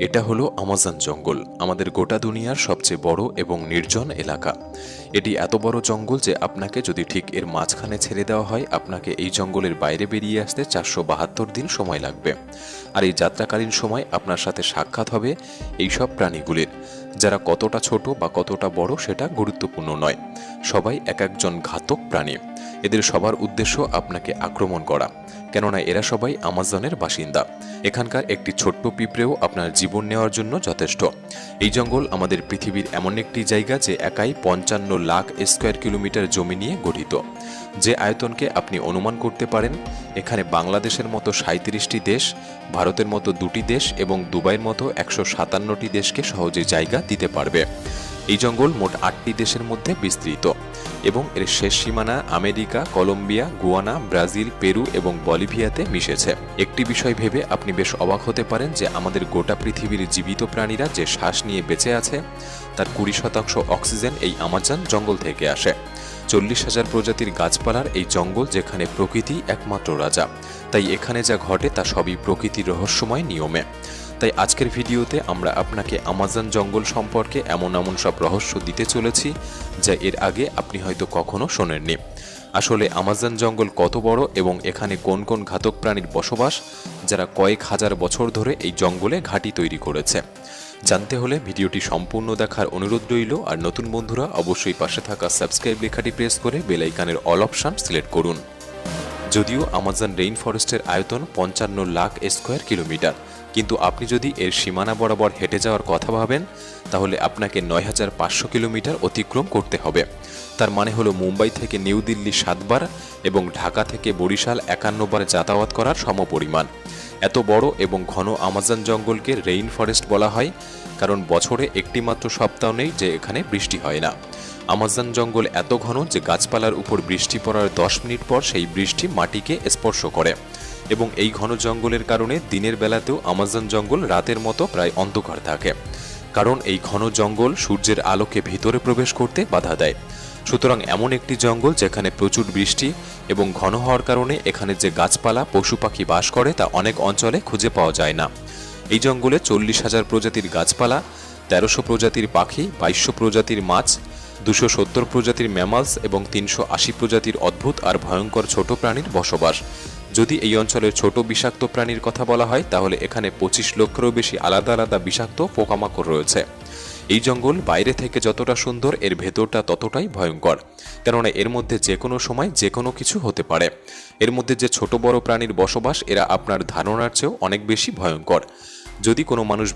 এটা হলো আমাজন জঙ্গল, আমাদের গোটা দুনিয়ার সবচেয়ে বড় এবং নির্জন এলাকা। এটি এত বড় জঙ্গল যে আপনাকে যদি ঠিক এর মাঝখানে ছেড়ে দেওয়া হয়, আপনাকে এই জঙ্গলের বাইরে বেরিয়ে আসতে 472 দিন সময় লাগবে। আর এই যাত্রাকালীন সময় আপনার সাথে সাক্ষাৎ হবে এইসব প্রাণীগুলির, যারা কতটা ছোট বা কতটা বড় সেটা গুরুত্বপূর্ণ নয়। সবাই এক একজন ঘাতক প্রাণী। এদের সবার উদ্দেশ্য আপনাকে আক্রমণ করা, কেননা এরা সবাই আমাজনের বাসিন্দা। এখানকার একটি ছোট্ট পিঁপড়েও আপনার জীবন নেওয়ার জন্য যথেষ্ট। এই জঙ্গল আমাদের পৃথিবীর এমন একটি জায়গা যে একাই 55 লাখ স্কোয়ার কিলোমিটার জমি নিয়ে গঠিত। যে আয়তনকে আপনি অনুমান করতে পারেন, এখানে বাংলাদেশের মতো 37টি দেশ, ভারতের মতো 2টি দেশ এবং দুবাইয়ের মতো 157টি দেশকে সহজে জায়গা দিতে পারবে। এই জঙ্গল মোট 8টি দেশের মধ্যে বিস্তৃত এবং এর শেষ সীমানা America, Colombia, Guyana, Brazil, Peru এবং বলিভিয়াতে মিশেছে। একটি বিষয় ভেবে আপনি বেশ অবাক হতে পারেন যে আমাদের গোটা পৃথিবীর জীবিত প্রাণীরা যে শ্বাস নিয়ে বেঁচে আছে তার 20% অক্সিজেন এই আমাজন জঙ্গল থেকে আসে। 40,000 প্রজাতির গাছপালার এই জঙ্গল, যেখানে প্রকৃতি একমাত্র রাজা। তাই এখানে যা ঘটে তা সবই প্রকৃতির রহস্যময় নিয়মে। তাই আজকের ভিডিওতে আমরা আপনাকে আমাজন জঙ্গল সম্পর্কে এমন সব রহস্য দিতে চলেছি যা এর আগে আপনি হয়তো কখনো শোনেননি। আসলে আমাজন জঙ্গল কত বড় এবং এখানে কোন কোন ঘাতক প্রাণীর বসবাস, যারা কয়েক হাজার বছর ধরে এই জঙ্গলে ঘাঁটি তৈরি করেছে। জানতে হলে ভিডিওটি সম্পূর্ণ দেখার অনুরোধ রইল। আর নতুন বন্ধুরা অবশ্যই পাশে থাকা সাবস্ক্রাইব লেখাটি প্রেস করে বেল আইকনের অল অপশন সিলেক্ট করুন। যদিও আমাজন রেইন ফরেস্টের আয়তন 55 লাখ স্কোয়ার কিলোমিটার, কিন্তু আপনি যদি এর সীমানা বরাবর হেঁটে যাওয়ার কথা ভাবেন তাহলে আপনাকে 9,500 কিলোমিটার অতিক্রম করতে হবে। তার মানে হলো মুম্বাই থেকে নিউ দিল্লি 7 বার এবং ঢাকা থেকে বরিশাল 51 বার যাতায়াত করার সমপরিমাণ। এত বড় এবং ঘন আমাজন জঙ্গলকে রেইন ফরেস্ট বলা হয় কারণ বছরে একটি মাত্র সপ্তাহ নেই যে এখানে বৃষ্টি হয় না। আমাজন জঙ্গল এত ঘন যে গাছপালার উপর বৃষ্টি পড়ার 10 মিনিট পর সেই বৃষ্টি মাটিকে স্পর্শ করে। এবং এই ঘন জঙ্গলের কারণে দিনের বেলাতেও আমাজন জঙ্গল রাতের মতো প্রায় অন্ধকার থাকে, কারণ এই ঘন জঙ্গল সূর্যের আলোকে ভিতরে প্রবেশ করতে বাধা দেয়। সুতরাং এমন একটি জঙ্গল যেখানে প্রচুর বৃষ্টি এবং ঘন হওয়ার কারণে এখানে যে গাছপালা, পশু পাখি বাস করে তা অনেক অঞ্চলে খুঁজে পাওয়া যায় না। এই জঙ্গলে 40,000 প্রজাতির গাছপালা, 1300 প্রজাতির পাখি, 2200 প্রজাতির মাছ, 270 প্রজাতির ম্যামালস এবং 380 প্রজাতির অদ্ভুত আর ভয়ঙ্কর ছোট প্রাণীর বসবাস। যদি এই অঞ্চলের ছোট বিষাক্ত প্রাণীর কথা বলা হয় তাহলে এখানে 25 লক্ষেরও বেশি আলাদা আলাদা বিষাক্ত পোকামাকড় রয়েছে। এই জঙ্গল বাইরে থেকে যতটা সুন্দর, এর ভেতরটা ততটাই ভয়ঙ্কর, কেননা এর মধ্যে যে কোনো সময় যে কোনো কিছু হতে পারে। এর মধ্যে যে ছোট বড় প্রাণীর বসবাস, এরা আপনার ধারণার চেয়েও অনেক বেশি ভয়ঙ্কর। যদি কোনো মানুষ